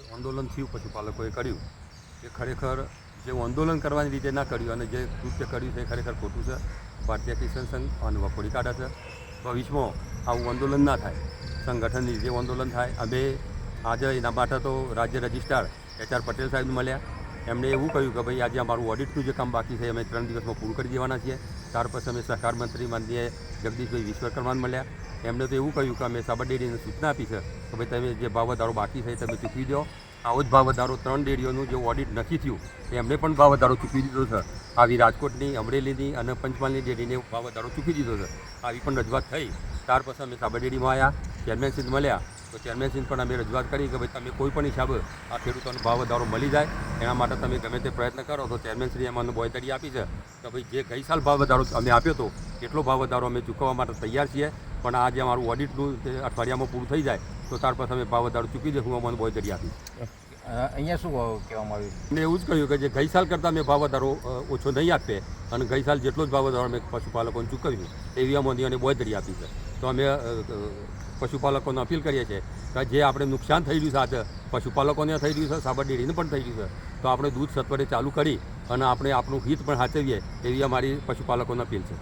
આંદોલન થયું પશુપાલકોએ કર્યું એ ખરેખર જે આંદોલન કરવાની રીતે ના કર્યું અને જે કૃત્ય કર્યું છે એ ખરેખર ખોટું છે. ભારતીય કિસાન સંઘ અને વખોડી કાઢે છે. ભવિષ્યમાં આવું આંદોલન ના થાય, સંગઠનની રીતે આંદોલન થાય. અમે આજે એના માટે તો રાજ્ય રજિસ્ટ્રાર HR પટેલ સાહેબને મળ્યા. એમણે એવું કહ્યું કે ભાઈ આજે અમારું ઓડિટનું જે કામ બાકી છે અમે 3 દિવસમાં પૂરું કરી દેવાના છીએ. ત્યાર પછી અમે સહકાર મંત્રી માનનીય જગદીશભાઈ વિશ્વકર્માને મળ્યા. એમણે તો એવું કહ્યું કે અમે સાબર ડેરીને સૂચના આપી છે કે ભાઈ તમે જે ભાવ વધારો બાકી છે તમે ચૂકવી દો. આવો જ ભાવ વધારો 3 ડેરીઓનું જે ઓડિટ નથી થયું એમને પણ ભાવ વધારો ચૂકવી દીધો છે. આવી રાજકોટની, અમરેલીની અને પંચમહાલની ડેરીને ભાવ વધારો ચૂકવી દીધો છે. આવી પણ રજૂઆત થઈ. ત્યાર પછી અમે સાબર ડેરીમાં આવ્યા, ચેરમેનશ્રીને મળ્યા તો ચેરમેનશ્રીને પણ અમે રજૂઆત કરી કે ભાઈ તમે કોઈ પણ હિસાબે આ ખેડૂતોનો ભાવ વધારો મળી જાય એના માટે તમે ગમે તે પ્રયત્ન કરો. તો ચેરમેનશ્રીએ અમને બોયતરી આપી છે કે ભાઈ જે ગઈ સાલ ભાવ વધારો અમે આપ્યો હતો એટલો ભાવ વધારો અમે ચૂકવવા માટે તૈયાર છીએ, પણ આ જે અમારું ઓડિટનું અઠવાડિયામાં પૂરું થઈ જાય તો ત્યાર પછી અમે ભાવ વધારો ચૂકી દઈશું. અમને બોયતરી આપી. અહીંયા શું કહેવામાં આવ્યું? મેં એવું જ કહ્યું કે જે ગઈ સાલ કરતાં મેં ભાવ વધારો ઓછો નહીં આપે અને ગઈ સાલ જેટલો જ ભાવ વધારો મેં પશુપાલકોને ચૂકવ્યું એવી અમને બોયતરી આપી છે. તો અમે પશુપાલકોને અપીલ કરીએ છીએ કે જે આપણે નુકસાન થઈ રહ્યું છે આજે પશુપાલકોને થઈ રહ્યું છે, સાબર ડેરીને પણ થઈ રહ્યું છે, તો આપણે દૂધ સત્વરે ચાલુ કરી અને આપણે આપણું હિત પણ સાચવીએ એવી અમારી પશુપાલકોને અપીલ છે.